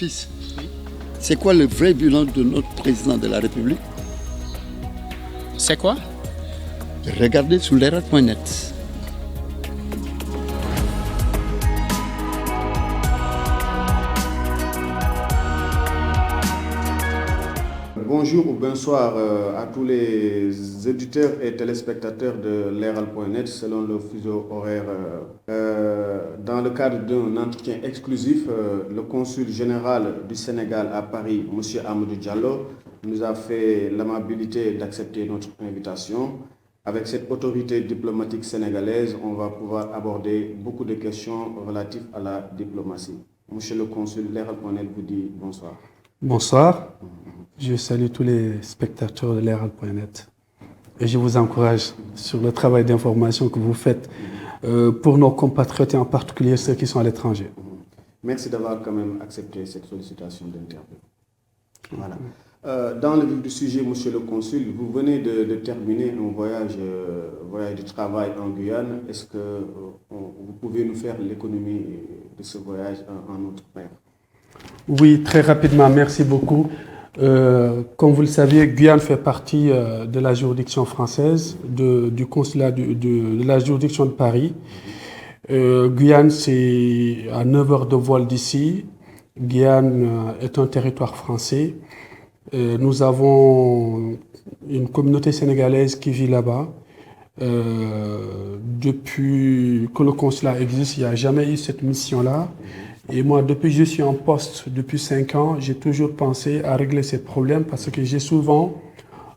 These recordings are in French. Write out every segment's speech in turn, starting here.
Fils, c'est quoi le vrai bilan de notre président de la République? C'est quoi? Regardez sur l'erreur.net. Bonjour ou bonsoir à tous les éditeurs et téléspectateurs de l'Herald.net selon le fuseau horaire. Dans le cadre d'un entretien exclusif, le consul général du Sénégal à Paris, M. Amadou Diallo, nous a fait l'amabilité d'accepter notre invitation. Avec cette autorité diplomatique sénégalaise, on va pouvoir aborder beaucoup de questions relatives à la diplomatie. Monsieur le consul, l'Herald.net vous dit bonsoir. Bonsoir. Je salue tous les spectateurs de l'Herald.net et je vous encourage sur le travail d'information que vous faites pour nos compatriotes et en particulier ceux qui sont à l'étranger. Merci d'avoir quand même accepté cette sollicitation d'interview. Voilà. Dans le vif du sujet, monsieur le consul, vous venez de terminer un voyage de travail en Guyane. Est-ce que vous pouvez nous faire l'économie de ce voyage en notre paix? Oui, très rapidement, merci beaucoup. Comme vous le saviez, Guyane fait partie de la juridiction française, du consulat de la juridiction de Paris. Guyane, c'est à 9 heures de vol d'ici. Guyane est un territoire français. Nous avons une communauté sénégalaise qui vit là-bas. Depuis que le consulat existe, il n'y a jamais eu cette mission-là. Et moi, depuis que je suis en poste, depuis 5 ans, j'ai toujours pensé à régler ces problèmes parce que j'ai souvent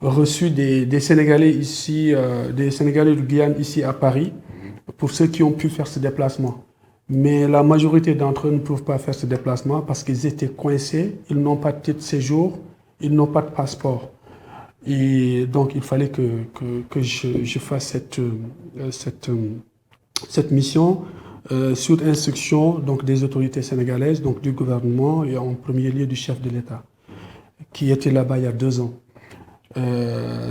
reçu des Sénégalais ici, des Sénégalais de Guyane ici à Paris, pour ceux qui ont pu faire ce déplacement. Mais la majorité d'entre eux ne peuvent pas faire ce déplacement parce qu'ils étaient coincés, ils n'ont pas de titre de séjour, ils n'ont pas de passeport. Et donc, il fallait que je fasse cette mission. Sur instruction donc, des autorités sénégalaises, donc du gouvernement et en premier lieu du chef de l'État, qui était là-bas il y a 2 ans.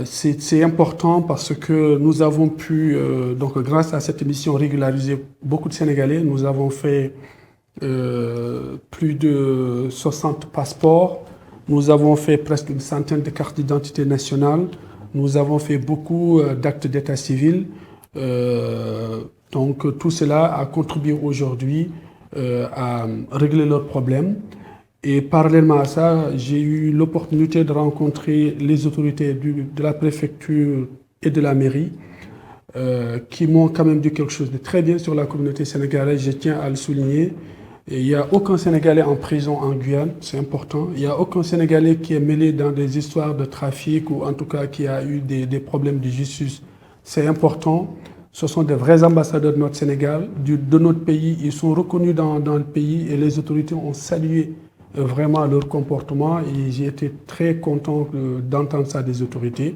C'est important parce que nous avons pu, donc grâce à cette mission, régulariser beaucoup de Sénégalais. Nous avons fait plus de 60 passeports. Nous avons fait presque une centaine de cartes d'identité nationale. Nous avons fait beaucoup d'actes d'état civil. Donc tout cela a contribué aujourd'hui à régler leurs problèmes. Et parallèlement à ça, j'ai eu l'opportunité de rencontrer les autorités de la préfecture et de la mairie qui m'ont quand même dit quelque chose de très bien sur la communauté sénégalaise. Je tiens à le souligner. Et il n'y a aucun Sénégalais en prison en Guyane, c'est important. Il n'y a aucun Sénégalais qui est mêlé dans des histoires de trafic ou en tout cas qui a eu des problèmes de justice. C'est important. Ce sont des vrais ambassadeurs de notre Sénégal, de notre pays. Ils sont reconnus dans le pays et les autorités ont salué vraiment leur comportement. Et j'ai été très content d'entendre ça des autorités.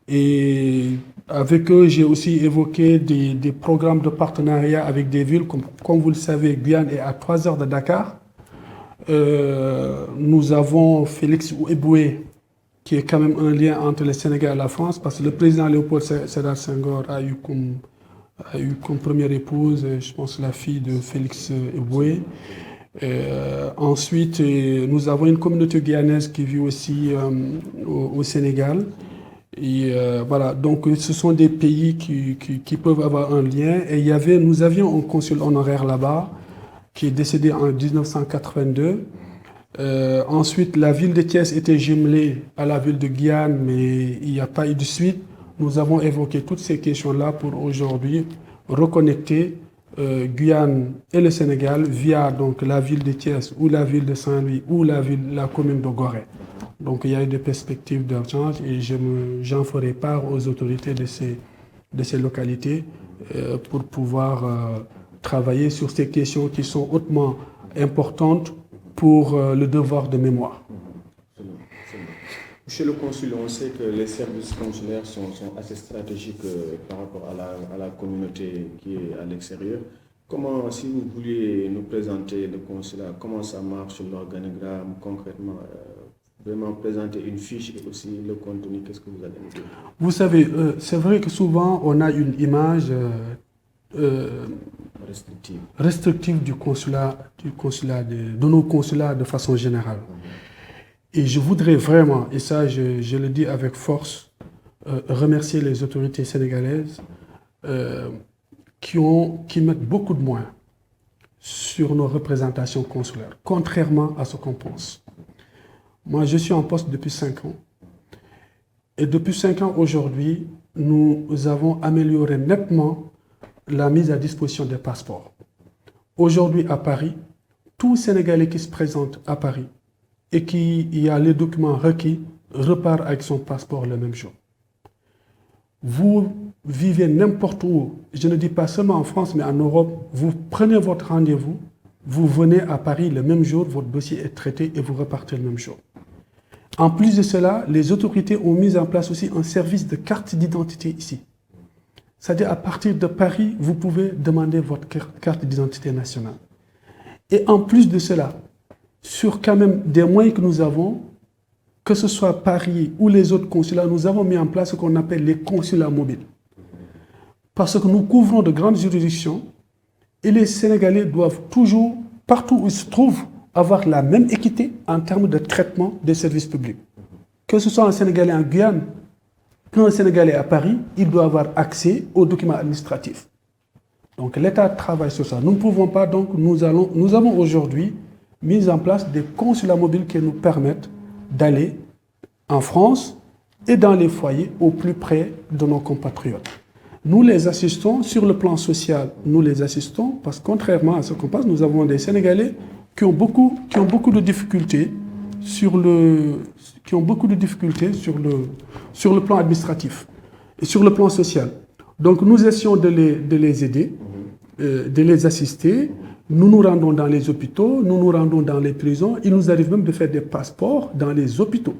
Et avec eux, j'ai aussi évoqué des programmes de partenariat avec des villes. Comme vous le savez, Guyane est à 3 heures de Dakar. Nous avons Félix Éboué, qui est quand même un lien entre le Sénégal et la France, parce que le président Léopold Sédar Senghor a eu comme première épouse, je pense, la fille de Félix Éboué. Ensuite, nous avons une communauté guyanaise qui vit aussi au Sénégal. Et voilà, donc ce sont des pays qui peuvent avoir un lien. Et nous avions un consul honoraire là-bas, qui est décédé en 1982. Ensuite, la ville de Thiès était jumelée à la ville de Guyane, mais il n'y a pas eu de suite. Nous avons évoqué toutes ces questions-là pour aujourd'hui reconnecter Guyane et le Sénégal via donc, la ville de Thiès ou la ville de Saint-Louis ou la commune de Gorée. Donc il y a eu des perspectives d'échange et j'en ferai part aux autorités de ces localités pour pouvoir travailler sur ces questions qui sont hautement importantes pour le devoir de mémoire. Monsieur le consul, on sait que les services consulaires sont assez stratégiques par rapport à la communauté qui est à l'extérieur. Comment, si vous vouliez nous présenter le consulat, comment ça marche, l'organigramme concrètement, vraiment présenter une fiche et aussi le contenu, qu'est-ce que vous allez nous dire? Vous savez, c'est vrai que souvent on a une image restrictive du consulat de nos consulats de façon générale. Et je voudrais vraiment, et ça je le dis avec force, remercier les autorités sénégalaises qui mettent beaucoup de moyens sur nos représentations consulaires, contrairement à ce qu'on pense. Moi, je suis en poste depuis 5 ans. Et depuis 5 ans aujourd'hui, nous avons amélioré nettement la mise à disposition des passeports. Aujourd'hui, à Paris, tout Sénégalais qui se présente à Paris et qui a les documents requis repart avec son passeport le même jour. Vous vivez n'importe où, je ne dis pas seulement en France, mais en Europe, vous prenez votre rendez-vous, vous venez à Paris le même jour, votre dossier est traité et vous repartez le même jour. En plus de cela, les autorités ont mis en place aussi un service de carte d'identité ici. C'est-à-dire à partir de Paris, vous pouvez demander votre carte d'identité nationale. Et en plus de cela, sur quand même des moyens que nous avons, que ce soit Paris ou les autres consulats, nous avons mis en place ce qu'on appelle les consulats mobiles. Parce que nous couvrons de grandes juridictions et les Sénégalais doivent toujours, partout où ils se trouvent, avoir la même équité en termes de traitement des services publics. Que ce soit un Sénégalais en Guyane, qu'un Sénégalais à Paris, il doit avoir accès aux documents administratifs. Donc l'État travaille sur ça. Nous ne pouvons pas, donc nous avons aujourd'hui mis en place des consulats mobiles qui nous permettent d'aller en France et dans les foyers au plus près de nos compatriotes. Nous les assistons sur le plan social, nous les assistons parce que contrairement à ce qu'on pense, nous avons des Sénégalais qui ont beaucoup de difficultés sur le plan administratif et sur le plan social. Donc nous essayons de les aider, de les assister. Nous nous rendons dans les hôpitaux, nous nous rendons dans les prisons. Il nous arrive même de faire des passeports dans les hôpitaux.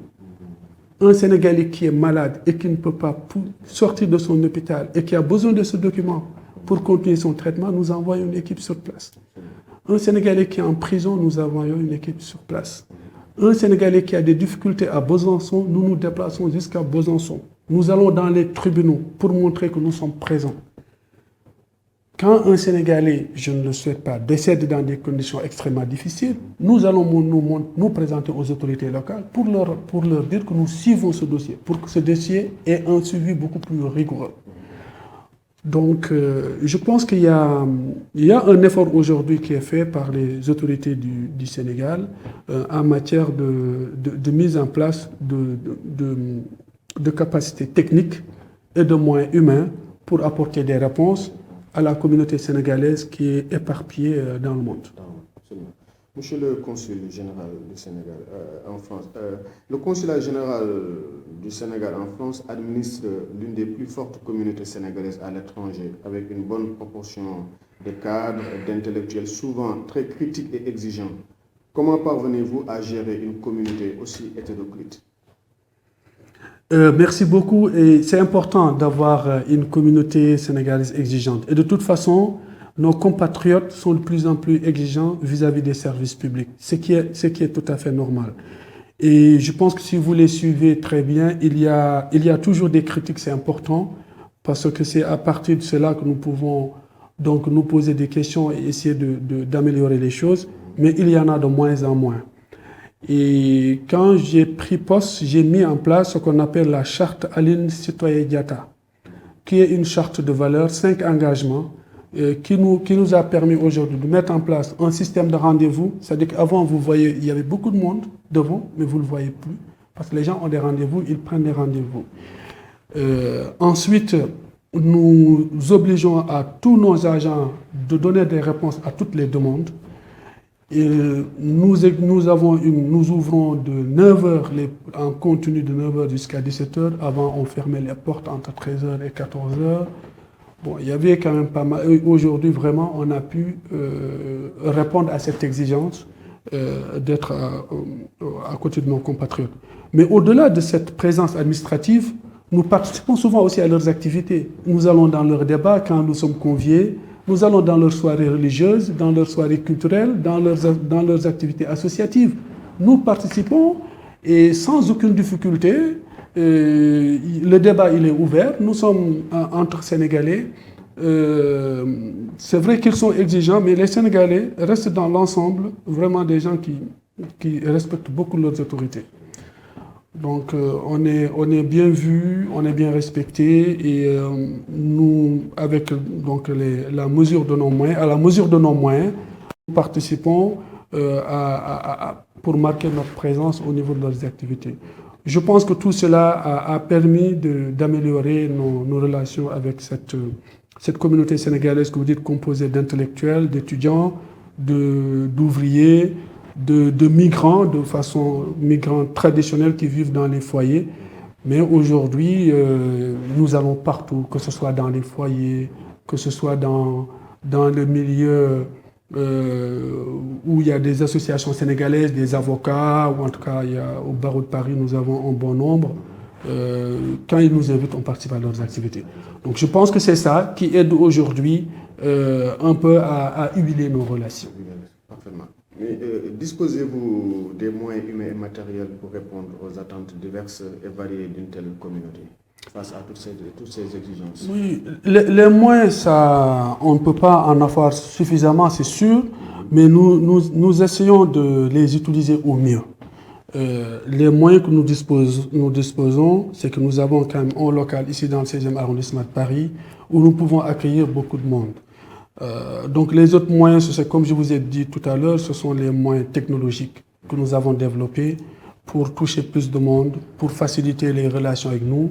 Un Sénégalais qui est malade et qui ne peut pas sortir de son hôpital et qui a besoin de ce document pour continuer son traitement, nous envoyons une équipe sur place. Un Sénégalais qui est en prison, nous envoyons une équipe sur place. Un Sénégalais qui a des difficultés à Besançon, nous nous déplaçons jusqu'à Besançon. Nous allons dans les tribunaux pour montrer que nous sommes présents. Quand un Sénégalais, je ne le souhaite pas, décède dans des conditions extrêmement difficiles, nous allons nous présenter aux autorités locales pour leur dire que nous suivons ce dossier, pour que ce dossier ait un suivi beaucoup plus rigoureux. Donc, je pense qu'il y a un effort aujourd'hui qui est fait par les autorités du Sénégal en matière de mise en place de capacités techniques et de moyens humains pour apporter des réponses à la communauté sénégalaise qui est éparpillée dans le monde. Monsieur le consul général du Sénégal en France, le consulat général du Sénégal en France administre l'une des plus fortes communautés sénégalaises à l'étranger, avec une bonne proportion de cadres et d'intellectuels souvent très critiques et exigeants. Comment parvenez-vous à gérer une communauté aussi hétéroclite ? Merci beaucoup. Et c'est important d'avoir une communauté sénégalaise exigeante. Et de toute façon, nos compatriotes sont de plus en plus exigeants vis-à-vis des services publics, ce qui est tout à fait normal. Et je pense que si vous les suivez très bien, il y a toujours des critiques, c'est important, parce que c'est à partir de cela que nous pouvons donc nous poser des questions et essayer d'améliorer les choses, mais il y en a de moins en moins. Et quand j'ai pris poste, j'ai mis en place ce qu'on appelle la charte Aline Sitoé Diatta, qui est une charte de valeurs, 5 engagements, qui nous a permis aujourd'hui de mettre en place un système de rendez-vous. C'est-à-dire qu'avant, vous voyez, il y avait beaucoup de monde devant, mais vous ne le voyez plus, parce que les gens ont des rendez-vous, ils prennent des rendez-vous. Ensuite, nous obligeons à tous nos agents de donner des réponses à toutes les demandes. Et nous ouvrons de 9h, en continu de 9h jusqu'à 17h. Avant, on fermait les portes entre 13h et 14h. Bon, il y avait quand même pas mal. Aujourd'hui, vraiment, on a pu répondre à cette exigence d'être à côté de nos compatriotes. Mais au-delà de cette présence administrative, nous participons souvent aussi à leurs activités. Nous allons dans leurs débats quand nous sommes conviés. Nous allons dans leurs soirées religieuses, dans leurs soirées culturelles, dans leurs activités associatives. Nous participons et sans aucune difficulté. Le débat il est ouvert. Nous sommes entre Sénégalais. c'est vrai qu'ils sont exigeants, mais les Sénégalais restent dans l'ensemble vraiment des gens qui respectent beaucoup leurs autorités. Donc on est bien vu, on est bien respecté et nous, avec donc la mesure de nos moyens, à la mesure de nos moyens, nous participons pour marquer notre présence au niveau de leurs activités. Je pense que tout cela a permis d'améliorer nos relations avec cette communauté sénégalaise que vous dites composée d'intellectuels, d'étudiants, d'ouvriers, de migrants, de façon migrants traditionnels qui vivent dans les foyers. Mais aujourd'hui, nous allons partout, que ce soit dans les foyers, que ce soit dans le milieu où il y a des associations sénégalaises, des avocats, ou en tout cas au barreau de Paris, nous avons un bon nombre. Quand ils nous invitent, on participe à leurs activités. Donc je pense que c'est ça qui aide aujourd'hui un peu à huiler nos relations. Parfaitement. Mais disposez-vous des moyens humains et matériels pour répondre aux attentes diverses et variées d'une telle communauté face à toutes ces exigences? Oui, les moyens, ça, on ne peut pas en avoir suffisamment, c'est sûr, mais nous essayons de les utiliser au mieux. Les moyens que nous disposons, c'est que nous avons quand même un local ici dans le 16e arrondissement de Paris où nous pouvons accueillir beaucoup de monde. Donc les autres moyens, comme je vous ai dit tout à l'heure, ce sont les moyens technologiques que nous avons développés pour toucher plus de monde, pour faciliter les relations avec nous.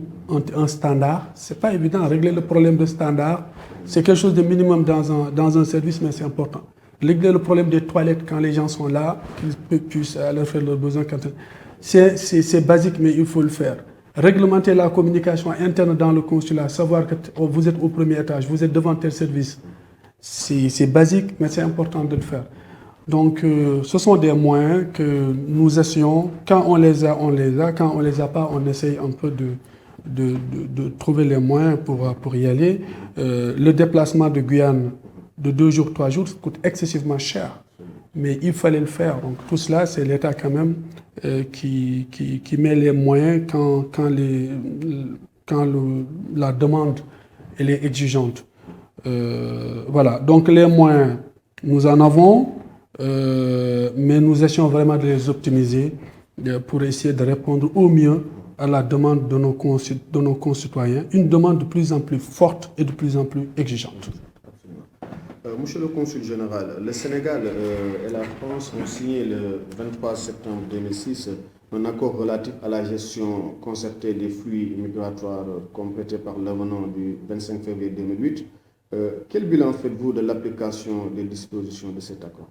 Un standard, c'est pas évident, régler le problème de standard, c'est quelque chose de minimum dans un service, mais c'est important. Régler le problème des toilettes quand les gens sont là, qu'ils puissent aller faire leurs besoins. C'est basique, mais il faut le faire. Réglementer la communication interne dans le consulat, savoir que vous êtes au premier étage, vous êtes devant tel service, c'est basique, mais c'est important de le faire. Donc, ce sont des moyens que nous essayons. Quand on les a, on les a. Quand on ne les a pas, on essaye un peu de trouver les moyens pour y aller. Le déplacement de Guyane de 2 jours, 3 jours, ça coûte excessivement cher. Mais il fallait le faire. Donc, tout cela, c'est l'État quand même qui met les moyens quand la demande elle est exigeante. Voilà. Donc, les moyens, nous en avons. Mais nous essayons vraiment de les optimiser pour essayer de répondre au mieux à la demande de nos concitoyens, une demande de plus en plus forte et de plus en plus exigeante. Monsieur le Consul général, le Sénégal et la France ont signé le 23 septembre 2006 un accord relatif à la gestion concertée des flux migratoires complété par l'avenant du 25 février 2008. Quel bilan faites-vous de l'application des dispositions de cet accord?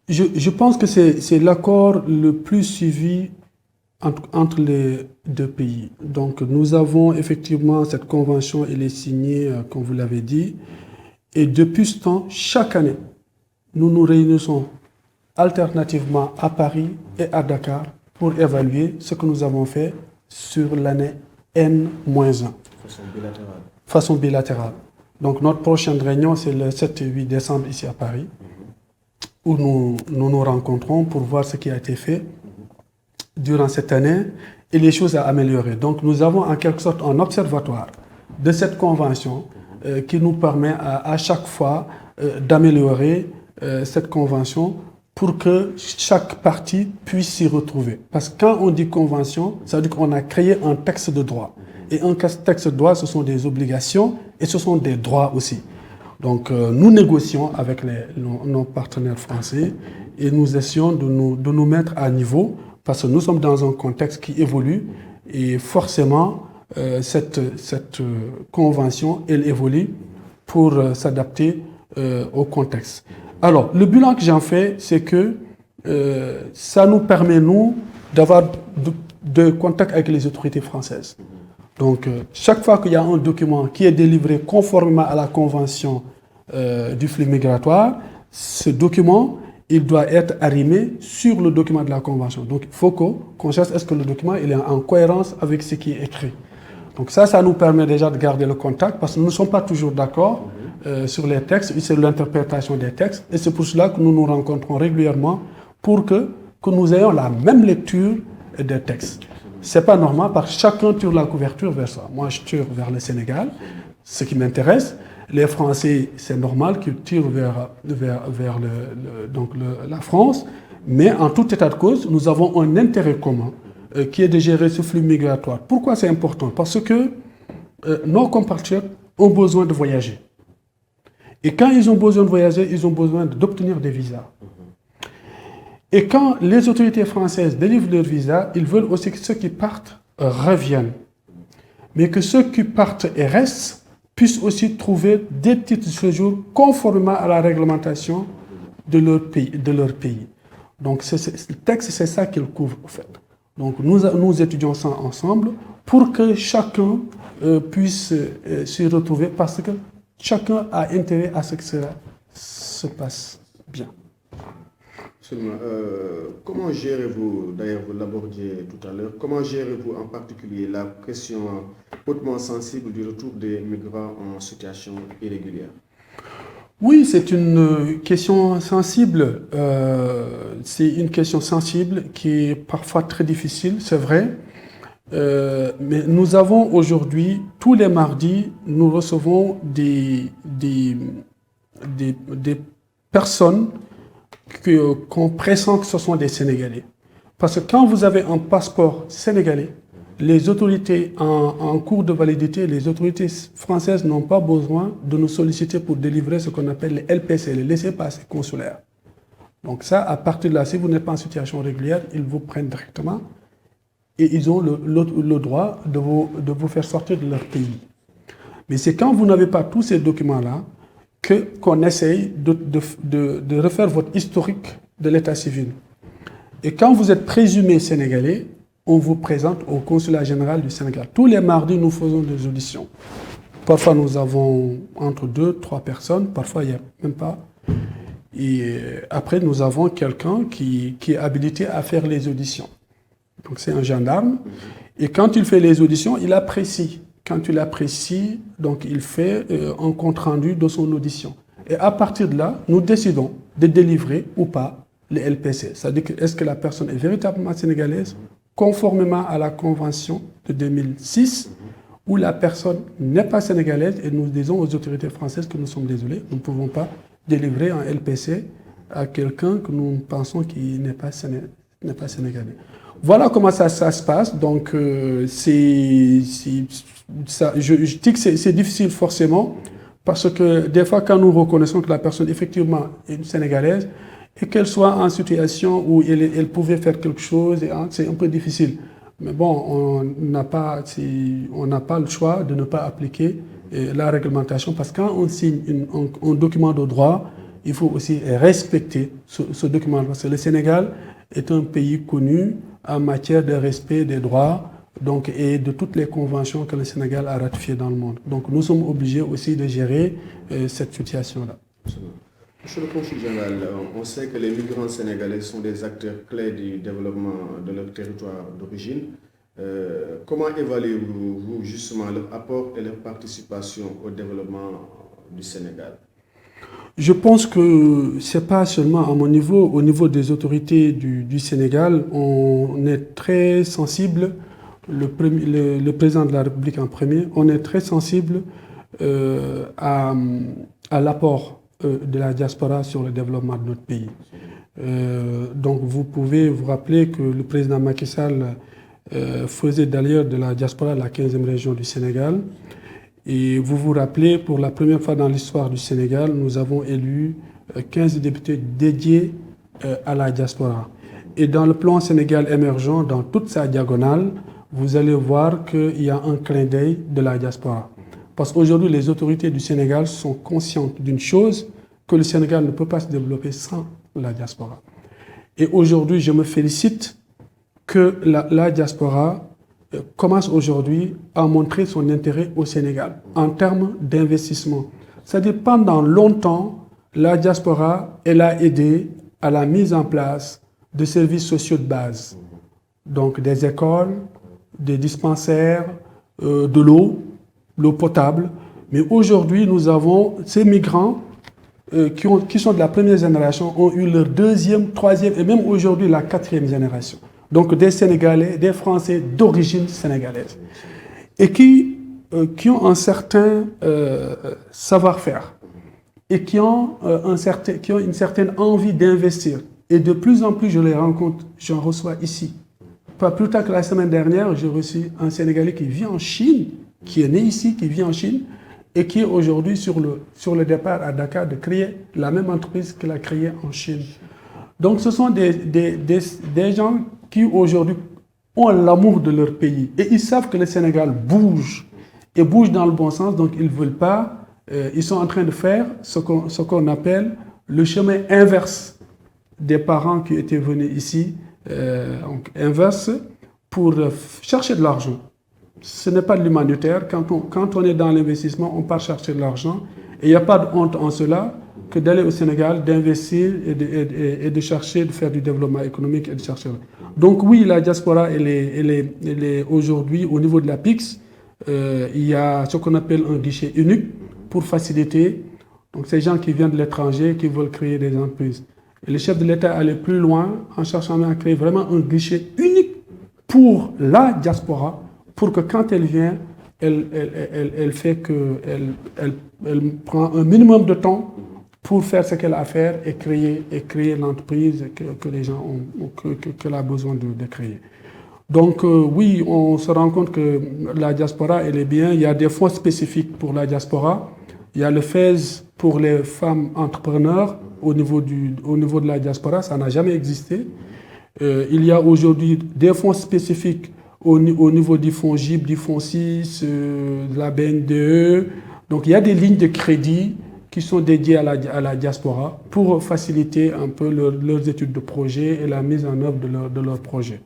Je pense que c'est l'accord le plus suivi entre les deux pays. Donc nous avons effectivement cette convention, elle est signée, comme vous l'avez dit, et depuis ce temps, chaque année, nous nous réunissons alternativement à Paris et à Dakar pour évaluer ce que nous avons fait sur l'année N-1. Façon bilatérale. Donc notre prochaine réunion, c'est le 7 et 8 décembre ici à Paris, où nous rencontrons pour voir ce qui a été fait durant cette année et les choses à améliorer. Donc nous avons en quelque sorte un observatoire de cette convention qui nous permet à chaque fois d'améliorer cette convention pour que chaque partie puisse s'y retrouver. Parce que quand on dit convention, ça veut dire qu'on a créé un texte de droit. Et un texte de droit, ce sont des obligations et ce sont des droits aussi. Donc nous négocions avec nos partenaires français et nous essayons de nous mettre à niveau parce que nous sommes dans un contexte qui évolue et forcément cette convention, elle évolue pour s'adapter au contexte. Alors, le bilan que j'en fais, c'est que ça nous permet, nous, d'avoir de contact avec les autorités françaises. Donc, chaque fois qu'il y a un document qui est délivré conformément à la convention du flux migratoire, ce document, il doit être arrimé sur le document de la convention. Donc, il faut qu'on sache est-ce que le document il est en cohérence avec ce qui est écrit. Donc ça nous permet déjà de garder le contact parce que nous ne sommes pas toujours d'accord sur les textes, c'est l'interprétation des textes. Et c'est pour cela que nous nous rencontrons régulièrement pour que nous ayons la même lecture des textes. Ce n'est pas normal parce que chacun tire la couverture vers ça. Moi, je tire vers le Sénégal, ce qui m'intéresse, Les Français, c'est normal qu'ils tirent vers la France, mais en tout état de cause, nous avons un intérêt commun qui est de gérer ce flux migratoire. Pourquoi c'est important? Parce que nos compatriotes ont besoin de voyager. Et quand ils ont besoin de voyager, ils ont besoin d'obtenir des visas. Et quand les autorités françaises délivrent leurs visas, ils veulent aussi que ceux qui partent reviennent. Mais que ceux qui partent et restent puissent aussi trouver des titres de séjour conformément à la réglementation de leur pays. Donc le texte, c'est ça qu'il couvre en fait. Donc nous étudions ça ensemble pour que chacun puisse s'y retrouver parce que chacun a intérêt à ce que cela se passe bien. Absolument. Comment gérez-vous, d'ailleurs vous l'abordiez tout à l'heure, comment gérez-vous en particulier la question hautement sensible du retour des migrants en situation irrégulière? Oui, c'est une question sensible. C'est une question sensible qui est parfois très difficile, c'est vrai. Mais nous avons aujourd'hui, tous les mardis, nous recevons des personnes qu'on pressent que ce sont des Sénégalais. Parce que quand vous avez un passeport sénégalais, les autorités en cours de validité, les autorités françaises n'ont pas besoin de nous solliciter pour délivrer ce qu'on appelle les LPC, les laissez-passer consulaires. Donc ça, à partir de là, si vous n'êtes pas en situation régulière, ils vous prennent directement et ils ont le droit de vous faire sortir de leur pays. Mais c'est quand vous n'avez pas tous ces documents-là qu'on essaye de refaire votre historique de l'état civil. Et quand vous êtes présumé sénégalais, on vous présente au consulat général du Sénégal. Tous les mardis, nous faisons des auditions. Parfois, nous avons entre 2-3 personnes, parfois, il n'y a même pas. Et après, nous avons quelqu'un qui est habilité à faire les auditions. Donc, c'est un gendarme. Et quand il fait les auditions, il apprécie. Quand il apprécie, donc il fait un compte-rendu de son audition. Et à partir de là, nous décidons de délivrer ou pas les LPC. C'est-à-dire que est-ce que la personne est véritablement sénégalaise, conformément à la convention de 2006, où la personne n'est pas sénégalaise et nous disons aux autorités françaises que nous sommes désolés, nous ne pouvons pas délivrer un LPC à quelqu'un que nous pensons qui n'est pas sénégalais. Voilà comment ça se passe. Donc, je dis que c'est difficile forcément parce que des fois, quand nous reconnaissons que la personne effectivement est une Sénégalaise et qu'elle soit en situation où elle pouvait faire quelque chose, c'est un peu difficile. Mais bon, on n'a pas le choix de ne pas appliquer la réglementation parce que quand on signe un document de droit, il faut aussi respecter ce document. Parce que le Sénégal est un pays connu en matière de respect des droits et de toutes les conventions que le Sénégal a ratifiées dans le monde. Donc nous sommes obligés aussi de gérer cette situation-là. Monsieur le consul général, on sait que les migrants sénégalais sont des acteurs clés du développement de leur territoire d'origine. Comment évaluez-vous justement leur apport et leur participation au développement du Sénégal? Je pense que ce n'est pas seulement à mon niveau, au niveau des autorités du Sénégal, on est très sensible, le président de la République en premier, on est très sensible à l'apport de la diaspora sur le développement de notre pays. Donc vous pouvez vous rappeler que le président Macky Sall faisait d'ailleurs de la diaspora la 15e région du Sénégal. Et vous vous rappelez, pour la première fois dans l'histoire du Sénégal, nous avons élu 15 députés dédiés à la diaspora. Et dans le plan Sénégal émergent, dans toute sa diagonale, vous allez voir qu'il y a un clin d'œil de la diaspora. Parce qu'aujourd'hui, les autorités du Sénégal sont conscientes d'une chose, que le Sénégal ne peut pas se développer sans la diaspora. Et aujourd'hui, je me félicite que la diaspora commence aujourd'hui à montrer son intérêt au Sénégal en termes d'investissement. C'est-à-dire pendant longtemps, la diaspora, elle a aidé à la mise en place de services sociaux de base. Donc des écoles, des dispensaires, de l'eau potable. Mais aujourd'hui, nous avons ces migrants qui sont de la première génération, ont eu leur deuxième, troisième et même aujourd'hui la 4e génération. Donc des Sénégalais, des Français d'origine sénégalaise. Et qui qui ont un certain savoir-faire et qui ont une certaine envie d'investir. Et de plus en plus, je les rencontre, j'en reçois ici. Pas plus tard que la semaine dernière, j'ai reçu un Sénégalais qui vit en Chine, qui est né ici, qui vit en Chine, et qui est aujourd'hui sur le départ à Dakar de créer la même entreprise qu'il a créée en Chine. Donc ce sont des gens qui aujourd'hui ont l'amour de leur pays. Et ils savent que le Sénégal bouge, et bouge dans le bon sens, donc ils ne veulent pas, ils sont en train de faire ce qu'on appelle le chemin inverse des parents qui étaient venus ici, donc inverse, pour chercher de l'argent. Ce n'est pas de l'humanitaire. Quand on est dans l'investissement, on part chercher de l'argent. Et il n'y a pas de honte en cela que d'aller au Sénégal, d'investir et de chercher, de faire du développement économique et de chercher. Donc oui, la diaspora, elle est aujourd'hui, au niveau de la PIX, il y a ce qu'on appelle un guichet unique pour faciliter donc, ces gens qui viennent de l'étranger, qui veulent créer des entreprises. Et le chef de l'État allait plus loin en cherchant à créer vraiment un guichet unique pour la diaspora, pour que quand elle vient, elle prend un minimum de temps pour faire ce qu'elle a à faire et créer l'entreprise que les gens ont, qu'elle a besoin de créer. Donc oui, on se rend compte que la diaspora, elle est bien. Il y a des fonds spécifiques pour la diaspora. Il y a le FAISE pour les femmes entrepreneurs au niveau de la diaspora. Ça n'a jamais existé. Il y a aujourd'hui des fonds spécifiques au niveau du fonds GIB, du fonds 6, de la BNDE. Donc il y a des lignes de crédit qui sont dédiées à la diaspora pour faciliter un peu leurs études de projet et la mise en œuvre de leurs projets.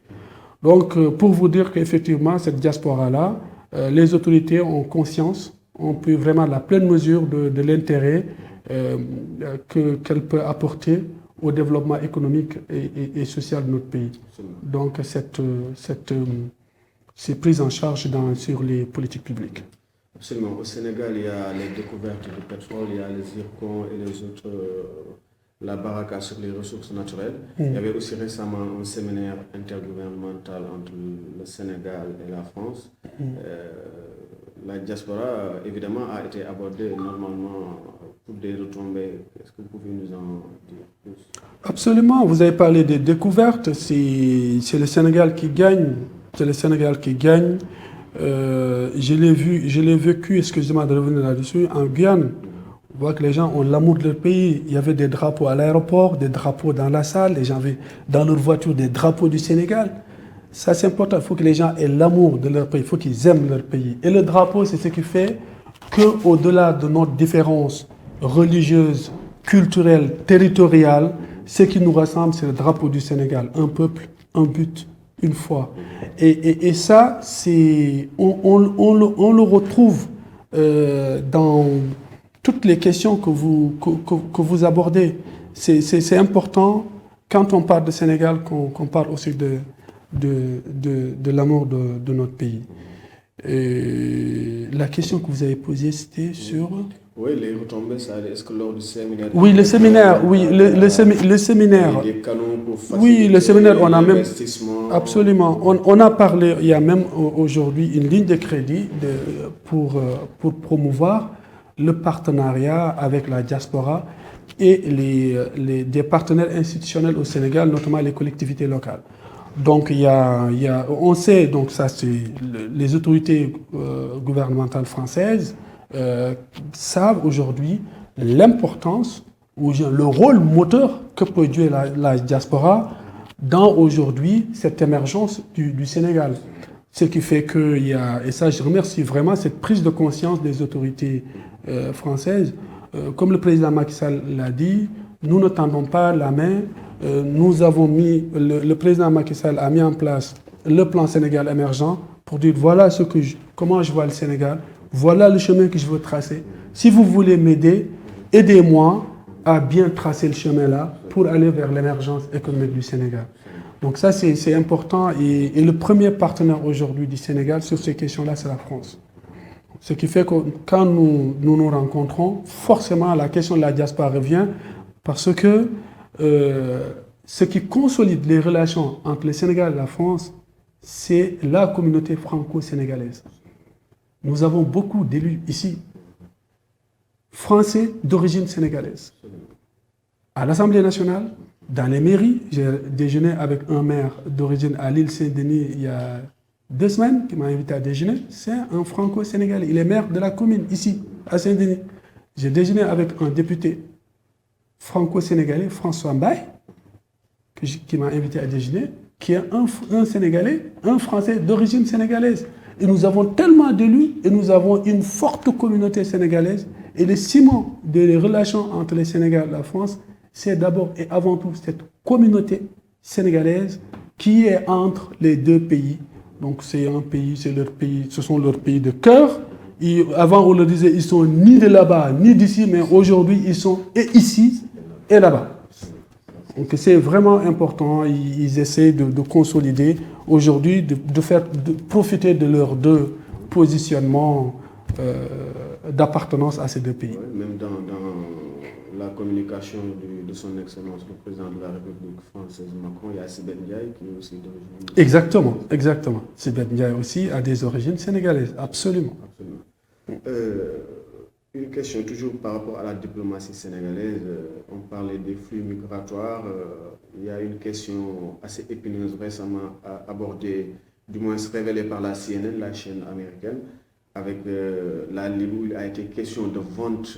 Donc pour vous dire qu'effectivement, cette diaspora-là, les autorités ont conscience, ont pris vraiment la pleine mesure de l'intérêt qu'elle peut apporter au développement économique et social de notre pays. Donc c'est prise en charge sur les politiques publiques. Absolument. Au Sénégal, il y a les découvertes de pétrole, il y a les zircons et les autres, la baraka sur les ressources naturelles. Il y avait aussi récemment un séminaire intergouvernemental entre le Sénégal et la France. La diaspora, évidemment, a été abordée normalement pour des retombées. Est-ce que vous pouvez nous en dire plus? Absolument. Vous avez parlé des découvertes. C'est le Sénégal qui gagne. C'est le Sénégal qui gagne. Je l'ai vécu, excusez-moi de revenir là-dessus, en Guyane. On voit que les gens ont l'amour de leur pays. Il y avait des drapeaux à l'aéroport, des drapeaux dans la salle. Les gens avaient dans leur voiture des drapeaux du Sénégal. Ça, c'est important. Il faut que les gens aient l'amour de leur pays. Il faut qu'ils aiment leur pays. Et le drapeau, c'est ce qui fait qu'au-delà de notre différence religieuse, culturelle, territoriale, ce qui nous rassemble, c'est le drapeau du Sénégal. Un peuple, un but, une foi. Et ça, on le retrouve dans toutes les questions que vous abordez. C'est important, quand on parle de Sénégal, qu'on parle aussi de l'amour de notre pays. Et la question que vous avez posée, c'était sur... Oui, les retombées, est-ce que lors du séminaire... Oui, le séminaire, oui, le séminaire. Des canaux pour faciliter oui, le séminaire, on a même... Absolument. On a parlé, il y a même aujourd'hui une ligne de crédit pour promouvoir le partenariat avec la diaspora et des partenaires institutionnels au Sénégal, notamment les collectivités locales. Donc, on sait, donc ça c'est les autorités gouvernementales françaises savent aujourd'hui l'importance ou le rôle moteur que peut jouer la diaspora dans aujourd'hui cette émergence du Sénégal. Ce qui fait qu'il y a, et ça je remercie vraiment cette prise de conscience des autorités françaises. Comme le président Macky Sall l'a dit, nous ne tendons pas la main. Nous avons le président Macky Sall a mis en place le plan Sénégal émergent pour dire voilà comment je vois le Sénégal, voilà le chemin que je veux tracer. Si vous voulez m'aider, aidez-moi à bien tracer le chemin là pour aller vers l'émergence économique du Sénégal. Donc ça c'est important et le premier partenaire aujourd'hui du Sénégal sur ces questions-là, c'est la France. Ce qui fait que quand nous rencontrons, forcément la question de la diaspora revient parce que ce qui consolide les relations entre le Sénégal et la France, c'est la communauté franco-sénégalaise. Nous avons beaucoup d'élus ici, français d'origine sénégalaise. À l'Assemblée nationale, dans les mairies, j'ai déjeuné avec un maire d'origine à l'île Saint-Denis il y a 2 semaines qui m'a invité à déjeuner. C'est un franco-sénégalais. Il est maire de la commune ici, à Saint-Denis. J'ai déjeuné avec un député franco-sénégalais, François Mbaye, qui m'a invité à déjeuner, qui est un Sénégalais, un Français d'origine sénégalaise. Et nous avons tellement d'élus et nous avons une forte communauté sénégalaise. Et le ciment des relations entre le Sénégal et la France, c'est d'abord et avant tout cette communauté sénégalaise qui est entre les deux pays. Donc c'est un pays, c'est leur pays, ce sont leurs pays de cœur. Avant on leur disait ils sont ni de là-bas ni d'ici, mais aujourd'hui ils sont et ici et là-bas. Donc c'est vraiment important, ils essaient de consolider aujourd'hui, de profiter de leurs deux positionnements d'appartenance à ces deux pays. Ouais, même dans la communication de son Excellence, le président de la République française Macron, il y a Sibeth Ndiaye qui est aussi d'origine... Exactement. Sibeth Ndiaye aussi a des origines sénégalaises, absolument. Une question toujours par rapport à la diplomatie sénégalaise. On parlait des flux migratoires. Il y a une question assez épineuse récemment abordée, du moins révélée par la CNN, la chaîne américaine, avec la Libye où il a été question de vente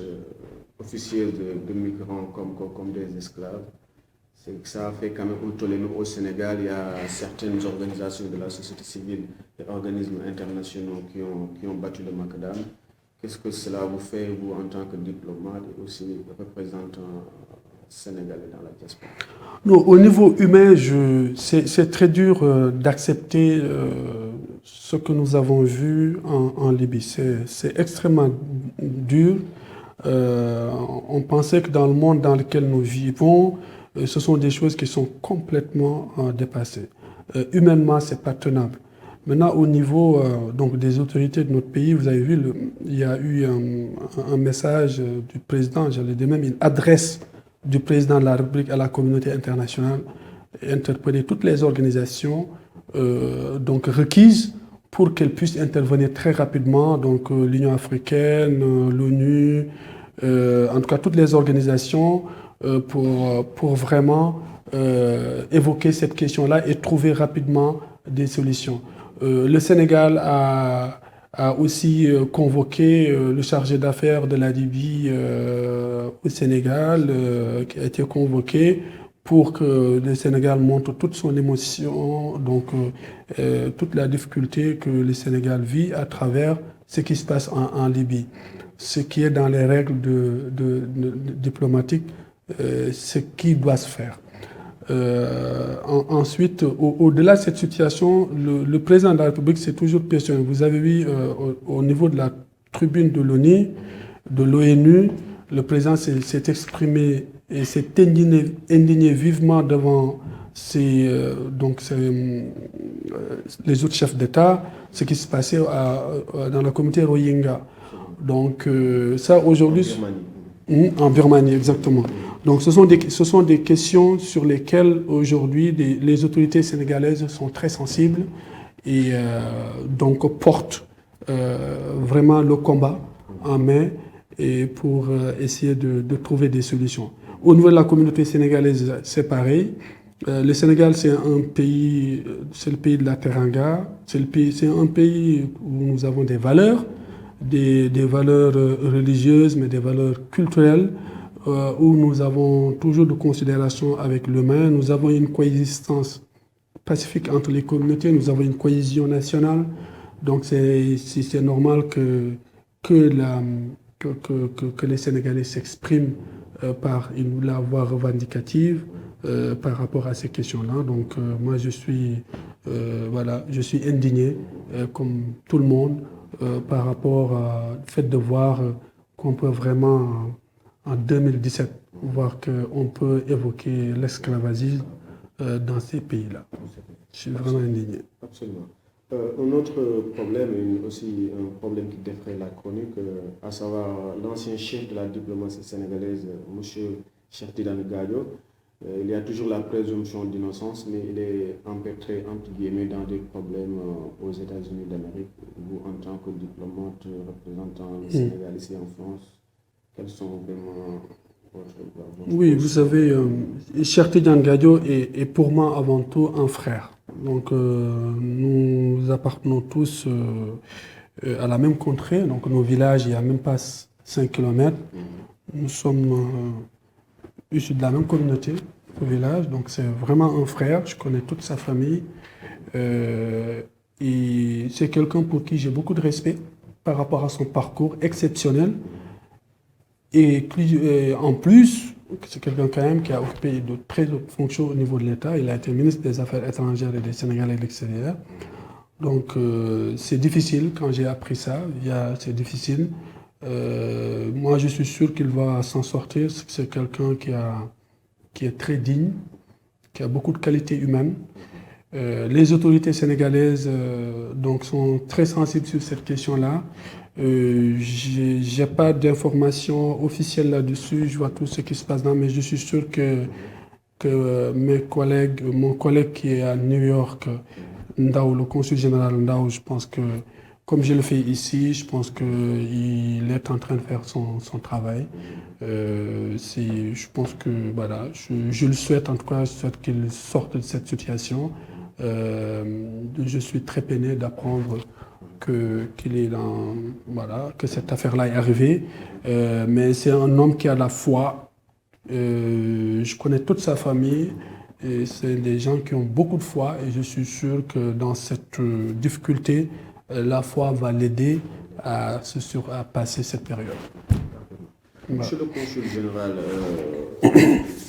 officieuse de migrants comme des esclaves. Ça a fait quand même un tollé au Sénégal. Il y a certaines organisations de la société civile et organismes internationaux qui ont battu le macadam. Qu'est-ce que cela vous fait, vous, en tant que diplomate et aussi représentant sénégalais dans la diaspora? Non, au niveau humain, c'est très dur d'accepter ce que nous avons vu en Libye. C'est extrêmement dur. On pensait que dans le monde dans lequel nous vivons, ce sont des choses qui sont complètement dépassées. Humainement, ce n'est pas tenable. Maintenant, au niveau donc des autorités de notre pays, vous avez vu, il y a eu un message du président, j'allais dire même une adresse du président de la République à la communauté internationale, interpeller toutes les organisations donc requises pour qu'elles puissent intervenir très rapidement, donc l'Union africaine, l'ONU, en tout cas toutes les organisations pour vraiment évoquer cette question-là et trouver rapidement des solutions. Le Sénégal a aussi convoqué le chargé d'affaires de la Libye au Sénégal, qui a été convoqué pour que le Sénégal montre toute son émotion, donc toute la difficulté que le Sénégal vit à travers ce qui se passe en Libye. Ce qui est dans les règles diplomatiques, ce qui doit se faire. Ensuite, au-delà de cette situation, le président de la République s'est toujours questionné. Vous avez vu au niveau de la tribune de l'ONU, le président s'est exprimé et s'est indigné vivement devant les autres chefs d'État, ce qui se passait dans la communauté Rohingya. Donc ça aujourd'hui... En Birmanie, exactement. Donc ce sont des questions sur lesquelles aujourd'hui les autorités sénégalaises sont très sensibles et donc portent vraiment le combat en main et pour essayer de trouver des solutions. Au niveau de la communauté sénégalaise, c'est pareil. Le Sénégal, c'est le pays de la Teranga. C'est un pays où nous avons des valeurs. Des valeurs religieuses, mais des valeurs culturelles, où nous avons toujours de considération avec l'humain. Nous avons une coexistence pacifique entre les communautés, nous avons une cohésion nationale. Donc c'est normal que les Sénégalais s'expriment par la voie revendicative par rapport à ces questions-là. Donc moi je suis indigné, comme tout le monde, par rapport au fait de voir qu'on peut vraiment, en 2017, voir qu'on peut évoquer l'esclavagisme dans ces pays-là. Je suis vraiment indigné. Absolument. Un autre problème, et aussi un problème qui défraie la chronique, à savoir l'ancien chef de la diplomatie sénégalaise, M. Cheikh Tidiane Gadio, Il y a toujours la présomption d'innocence, mais il est empêtré, entre guillemets, dans des problèmes aux États-Unis d'Amérique. Vous, en tant que diplomate représentant le Sénégal ici en France, quels sont vraiment votre Oui, vous savez, Cheikh Tidiane Gadio est pour moi avant tout un frère. Donc nous appartenons tous à la même contrée. Donc nos villages, il n'y a même pas 5 km. Nous sommes issus de la même communauté au village. Donc c'est vraiment un frère. Je connais toute sa famille. Et c'est quelqu'un pour qui j'ai beaucoup de respect par rapport à son parcours exceptionnel. Et en plus, c'est quelqu'un quand même qui a occupé de très hautes fonctions au niveau de l'État. Il a été ministre des Affaires étrangères et des Sénégalais de l'extérieur. Donc c'est difficile quand j'ai appris ça. C'est difficile. Moi, je suis sûr qu'il va s'en sortir. C'est quelqu'un qui est très digne, qui a beaucoup de qualités humaines. Les autorités sénégalaises donc sont très sensibles sur cette question-là. J'ai pas d'informations officielles là-dessus. Je vois tout ce qui se passe là, mais je suis sûr que mon collègue qui est à New York, Ndao, le consul général Ndao, je pense que comme je le fais ici, je pense qu'il est en train de faire son travail. Je pense que voilà, je le souhaite en tout cas, je souhaite qu'il sorte de cette situation. Je suis très peiné d'apprendre qu'il est que cette affaire-là est arrivée. Mais c'est un homme qui a la foi. Je connais toute sa famille. Et c'est des gens qui ont beaucoup de foi. Et je suis sûr que dans cette difficulté, la foi va l'aider à passer cette période. Monsieur le consul général,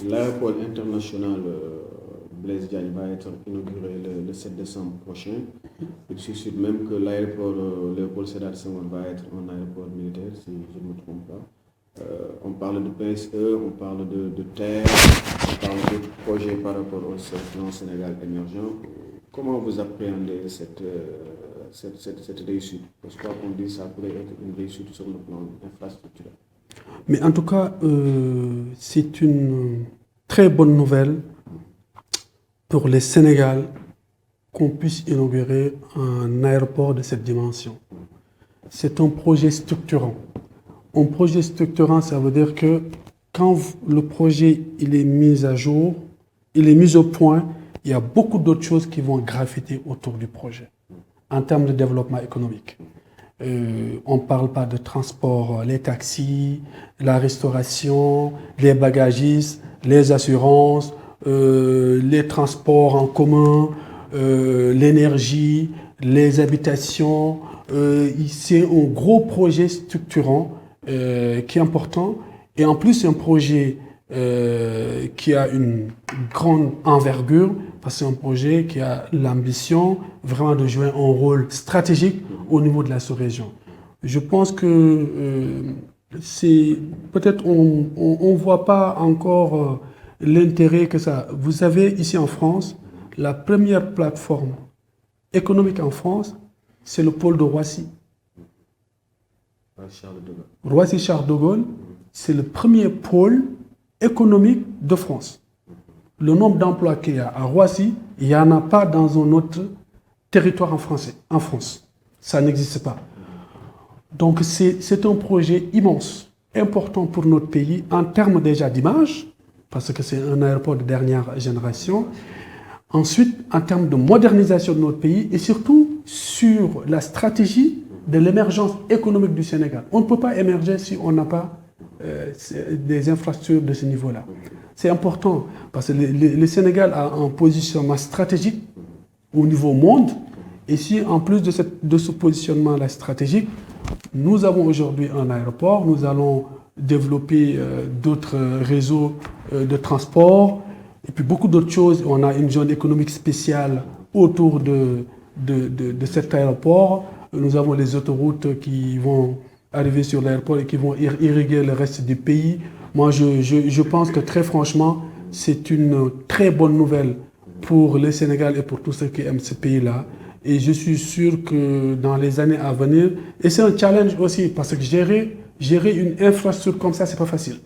l'aéroport international Blaise Diagne va être inauguré le 7 décembre prochain. Je suis sûr même que l'aéroport Léopold Sédar Senghor va être un aéroport militaire, si je ne me trompe pas. On parle de PSE, on parle de terre, on parle de projets par rapport au plan Sénégal émergent. Comment vous appréhendez cette réussite? Parce que quoi qu'on dise, ça pourrait être une réussite sur le plan infrastructurel. Mais en tout cas, c'est une très bonne nouvelle pour le Sénégal qu'on puisse inaugurer un aéroport de cette dimension. C'est un projet structurant. Un projet structurant, ça veut dire que quand le projet il est mis à jour, il est mis au point, il y a beaucoup d'autres choses qui vont graviter autour du projet en termes de développement économique. On ne parle pas de transport, les taxis, la restauration, les bagagistes, les assurances, les transports en commun, l'énergie, les habitations. C'est un gros projet structurant qui est important. Et en plus, c'est un projet qui a une grande envergure, parce que c'est un projet qui a l'ambition vraiment de jouer un rôle stratégique au niveau de la sous-région. Je pense que peut-être on voit pas encore l'intérêt que ça. Vous savez, ici en France, la première plateforme économique en France, c'est le pôle de Roissy. Roissy-Charles de Gaulle, c'est le premier pôle économique de France. Le nombre d'emplois qu'il y a à Roissy, il n'y en a pas dans un autre territoire en France. Ça n'existe pas. Donc c'est un projet immense, important pour notre pays en termes déjà d'image, parce que c'est un aéroport de dernière génération. Ensuite, en termes de modernisation de notre pays et surtout sur la stratégie de l'émergence économique du Sénégal. On ne peut pas émerger si on n'a pas des infrastructures de ce niveau-là. C'est important parce que le Sénégal a un positionnement stratégique au niveau monde. Et si en plus de ce positionnement-là stratégique, nous avons aujourd'hui un aéroport, nous allons développer d'autres réseaux de transport et puis beaucoup d'autres choses. On a une zone économique spéciale autour de cet aéroport. Nous avons les autoroutes qui vont arriver sur l'aéroport et qui vont irriguer le reste du pays. Moi, je pense que très franchement, c'est une très bonne nouvelle pour le Sénégal et pour tous ceux qui aiment ce pays-là. Et je suis sûr que dans les années à venir, et c'est un challenge aussi, parce que gérer une infrastructure comme ça, c'est pas facile.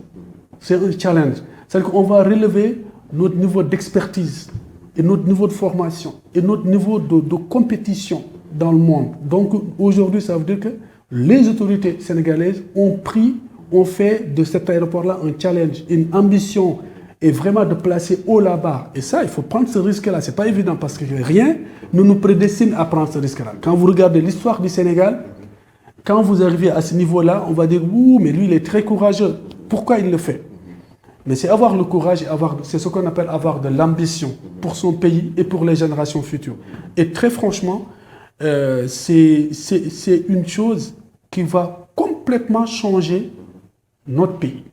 C'est un challenge. C'est-à-dire qu'on va relever notre niveau d'expertise et notre niveau de formation et notre niveau de compétition dans le monde. Donc aujourd'hui, ça veut dire que les autorités sénégalaises ont fait de cet aéroport-là un challenge, une ambition, et vraiment de placer haut la barre. Et ça, il faut prendre ce risque-là. Ce n'est pas évident parce que rien ne nous prédestine à prendre ce risque-là. Quand vous regardez l'histoire du Sénégal, quand vous arrivez à ce niveau-là, on va dire « Ouh, mais lui, il est très courageux. Pourquoi il le fait ?» Mais c'est avoir le courage, c'est ce qu'on appelle avoir de l'ambition pour son pays et pour les générations futures. Et très franchement, c'est une chose qui va complètement changer notre pays.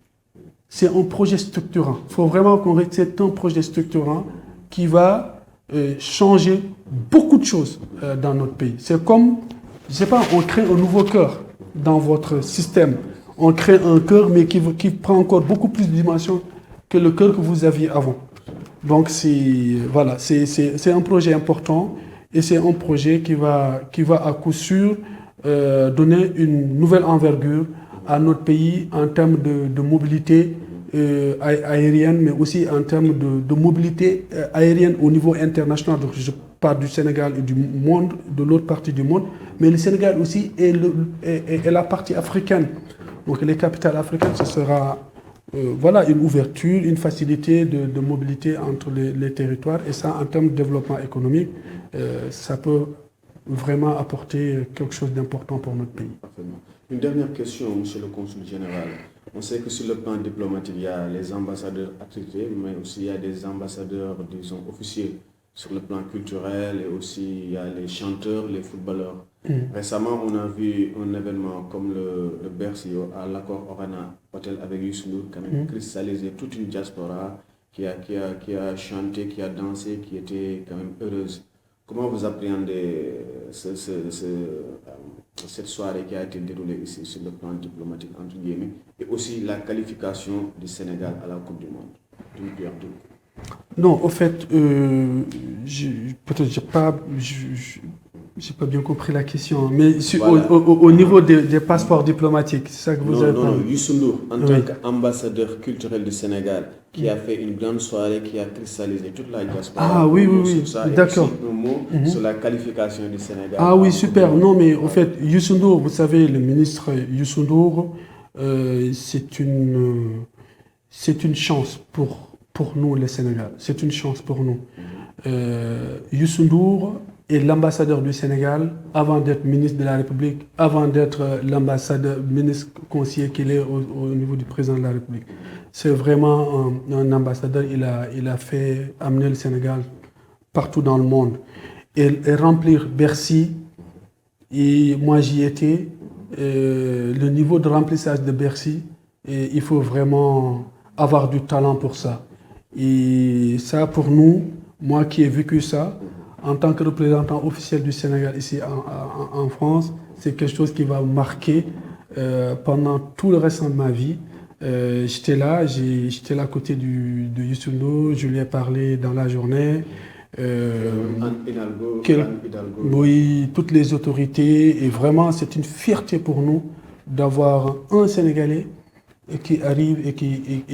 C'est un projet structurant. Il faut vraiment qu'on retienne, c'est un projet structurant qui va changer beaucoup de choses dans notre pays. C'est comme, je ne sais pas, on crée un nouveau cœur dans votre système. On crée un cœur, mais qui prend encore beaucoup plus de dimensions que le cœur que vous aviez avant. Donc, c'est un projet important et c'est un projet qui va à coup sûr donner une nouvelle envergure à notre pays en termes de mobilité aérienne, mais aussi en termes de mobilité aérienne au niveau international. Donc, je parle du Sénégal et du monde, de l'autre partie du monde, mais le Sénégal aussi est la partie africaine. Donc, les capitales africaines, ce sera une ouverture, une facilité de mobilité entre les territoires. Et ça, en termes de développement économique, ça peut vraiment apporter quelque chose d'important pour notre pays. Parfaitement. Une dernière question, monsieur le consul général. On sait que sur le plan diplomatique, il y a les ambassadeurs attitrés, mais aussi il y a des ambassadeurs, disons, officiels sur le plan culturel, et aussi il y a les chanteurs, les footballeurs. Récemment, on a vu un événement comme le Bercy à l'accord Orana Hotel avec Youssou Ndour, quand même cristallisé toute une diaspora qui a chanté, qui a dansé, qui était quand même heureuse. Comment vous appréhendez cette soirée qui a été déroulée ici sur le plan diplomatique, entre guillemets, et aussi la qualification du Sénégal à la Coupe du Monde, d'une pierre deux coups? Non, au fait, peut-être j'ai pas bien compris la question, mais voilà. Au niveau des passeports diplomatiques, c'est ça que vous avez parlé. Non, Youssou Ndour, en tant qu'ambassadeur culturel du Sénégal, qui a fait une grande soirée, qui a cristallisé toute la diaspora. Ah oui, d'accord. Un mot sur la qualification du Sénégal. Ah oui, super. Non, mais au fait, Youssou Ndour, vous savez, le ministre Youssou Ndour, c'est une chance pour nous, les Sénégal. C'est une chance pour nous. Youssou Ndour est l'ambassadeur du Sénégal avant d'être ministre de la République, avant d'être l'ambassadeur, ministre conseiller qu'il est au niveau du président de la République. C'est vraiment un ambassadeur. Il a fait amener le Sénégal partout dans le monde. Et remplir Bercy, et moi j'y étais, le niveau de remplissage de Bercy, il faut vraiment avoir du talent pour ça. Et ça, pour nous, moi qui ai vécu ça, en tant que représentant officiel du Sénégal ici en France, c'est quelque chose qui va me marquer pendant tout le restant de ma vie. J'étais là à côté de Youssou Ndour, je lui ai parlé dans la journée. Oui, toutes les autorités, et vraiment c'est une fierté pour nous d'avoir un Sénégalais qui arrive et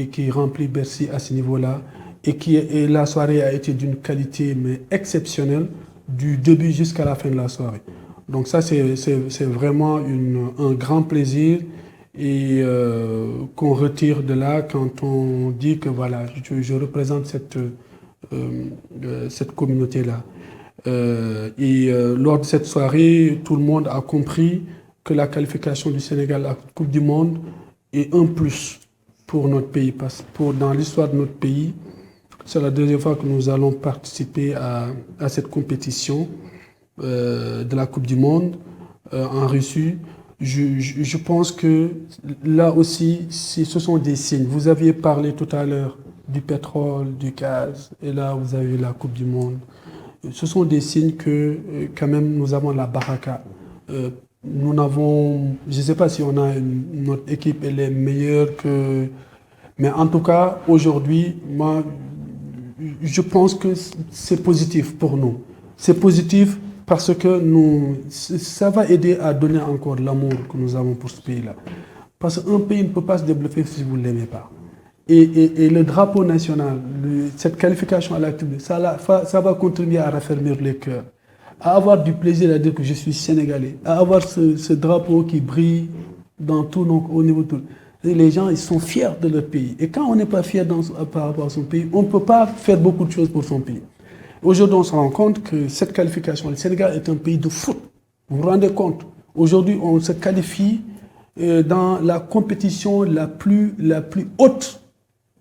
qui remplit Bercy à ce niveau-là, et la soirée a été d'une qualité mais exceptionnelle du début jusqu'à la fin de la soirée. Donc ça c'est vraiment un grand plaisir et qu'on retire de là quand on dit que voilà, je représente cette communauté-là. Lors de cette soirée, tout le monde a compris que la qualification du Sénégal à la Coupe du Monde est un plus pour notre pays. Parce que dans l'histoire de notre pays, c'est la deuxième fois que nous allons participer à cette compétition de la Coupe du Monde en Russie. Je pense que là aussi, ce sont des signes. Vous aviez parlé tout à l'heure du pétrole, du gaz, et là vous avez la Coupe du Monde. Ce sont des signes que quand même nous avons la baraka. Nous n'avons, je ne sais pas si notre équipe elle est meilleure que, mais en tout cas aujourd'hui, moi, je pense que c'est positif pour nous. C'est positif parce que ça va aider à donner encore l'amour que nous avons pour ce pays-là. Parce qu'un pays ne peut pas se développer si vous ne l'aimez pas. et le drapeau national, cette qualification à la Coupe, ça va contribuer à raffermir les cœurs, à avoir du plaisir à dire que je suis sénégalais, à avoir ce drapeau qui brille dans tout, au niveau de tout. Et les gens, ils sont fiers de leur pays. Et quand on n'est pas fier par rapport à son pays, on ne peut pas faire beaucoup de choses pour son pays. Aujourd'hui, on se rend compte que cette qualification, le Sénégal est un pays de foot. Vous vous rendez compte? Aujourd'hui, on se qualifie dans la compétition la plus haute.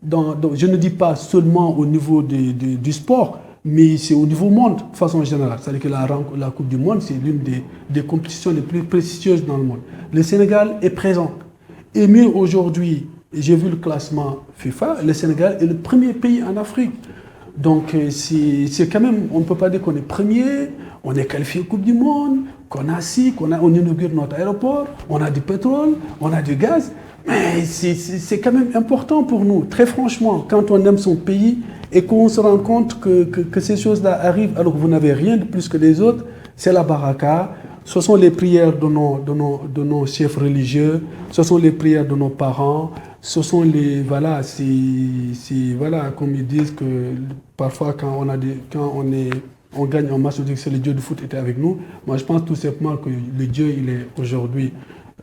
Je ne dis pas seulement au niveau du sport, mais c'est au niveau monde, de façon générale. C'est-à-dire que la Coupe du Monde, c'est l'une des compétitions les plus prestigieuses dans le monde. Le Sénégal est présent. Et mieux aujourd'hui, j'ai vu le classement FIFA, le Sénégal est le premier pays en Afrique. Donc c'est quand même, on ne peut pas dire qu'on est premier, on est qualifié Coupe du Monde, qu'on a on inaugure notre aéroport, on a du pétrole, on a du gaz. Mais c'est quand même important pour nous, très franchement, quand on aime son pays et qu'on se rend compte que ces choses-là arrivent alors que vous n'avez rien de plus que les autres, c'est la baraka. Ce sont les prières de nos chefs religieux, ce sont les prières de nos parents, ce sont les... Voilà, voilà, comme ils disent que parfois quand on gagne un match, on dit que c'est le Dieu du foot qui était avec nous. Moi, je pense tout simplement que le Dieu, il est aujourd'hui,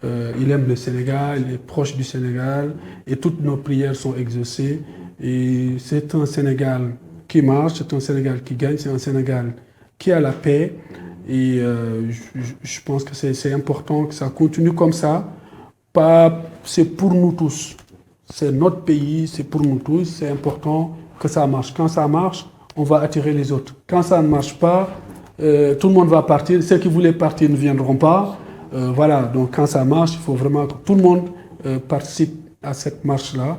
il aime le Sénégal, il est proche du Sénégal et toutes nos prières sont exaucées. Et c'est un Sénégal qui marche, c'est un Sénégal qui gagne, c'est un Sénégal qui a la paix. Et je pense que c'est important que ça continue comme ça. C'est pour nous tous. C'est notre pays, c'est pour nous tous. C'est important que ça marche. Quand ça marche, on va attirer les autres. Quand ça ne marche pas, tout le monde va partir. Ceux qui voulaient partir ne viendront pas. Voilà, donc quand ça marche, il faut vraiment que tout le monde participe à cette marche-là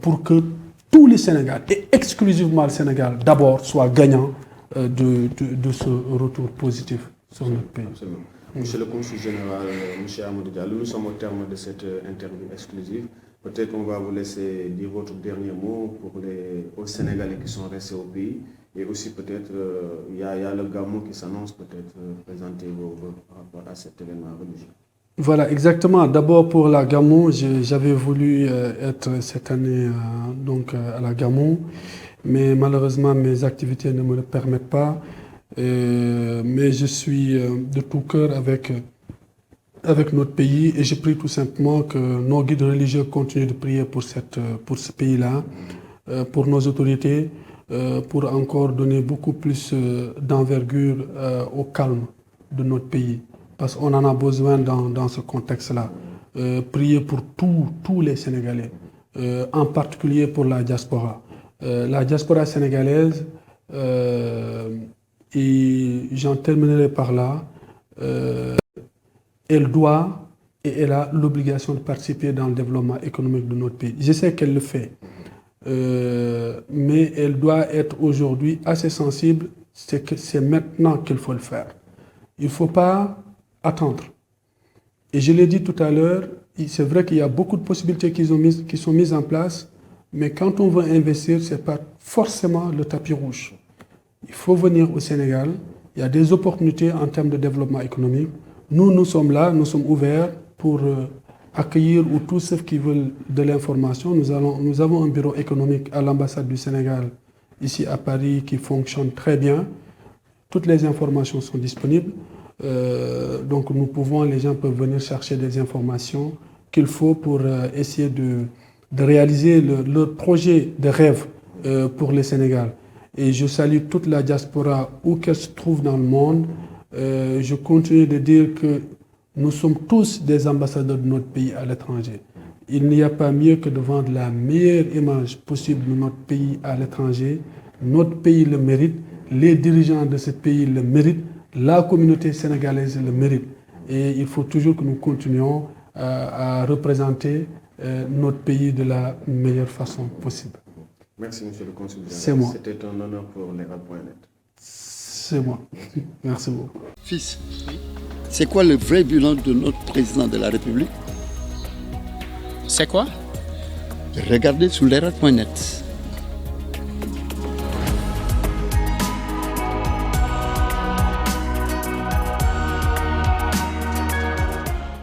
pour que tous les Sénégal, et exclusivement le Sénégal, d'abord, soient gagnants de ce retour positif sur notre pays. Absolument. Monsieur le Consul général, monsieur Amadou Diallo, nous sommes au terme de cette interview exclusive. Peut-être qu'on va vous laisser dire votre dernier mot aux Sénégalais qui sont restés au pays. Et aussi peut-être, il y a le Gamou qui s'annonce, peut-être présenter vos par rapport à cet événement religieux. Voilà, exactement. D'abord pour la Gamou, j'avais voulu être cette année à la Gamou, mais malheureusement mes activités ne me le permettent pas. Mais je suis de tout cœur avec notre pays et je prie tout simplement que nos guides religieux continuent de prier pour ce pays-là, pour nos autorités, pour encore donner beaucoup plus d'envergure au calme de notre pays. Parce qu'on en a besoin dans ce contexte-là. Prier pour tous les Sénégalais, en particulier pour la diaspora. La diaspora sénégalaise, et j'en terminerai par là, elle doit et elle a l'obligation de participer dans le développement économique de notre pays. Je sais qu'elle le fait, mais elle doit être aujourd'hui assez sensible, c'est maintenant qu'il faut le faire. Il ne faut pas attendre. Et je l'ai dit tout à l'heure, c'est vrai qu'il y a beaucoup de possibilités qui sont mises en place, mais quand on veut investir, ce n'est pas forcément le tapis rouge. Il faut venir au Sénégal, il y a des opportunités en termes de développement économique. Nous sommes là, nous sommes ouverts pour accueillir tous ceux qui veulent de l'information. Nous avons un bureau économique à l'ambassade du Sénégal, ici à Paris, qui fonctionne très bien. Toutes les informations sont disponibles. Donc les gens peuvent venir chercher des informations qu'il faut pour essayer de réaliser leur projet de rêve pour le Sénégal. Et je salue toute la diaspora où qu'elle se trouve dans le monde. Je continue de dire que nous sommes tous des ambassadeurs de notre pays à l'étranger. Il n'y a pas mieux que de vendre la meilleure image possible de notre pays à l'étranger. Notre pays le mérite, les dirigeants de ce pays le méritent, la communauté sénégalaise le mérite. Et il faut toujours que nous continuions à représenter notre pays de la meilleure façon possible. Merci, monsieur le consul. C'est moi. C'était un honneur pour Leral.net. C'est moi. Merci beaucoup. Fils, c'est quoi le vrai bilan de notre président de la République? C'est quoi? Regardez sur Leral.net.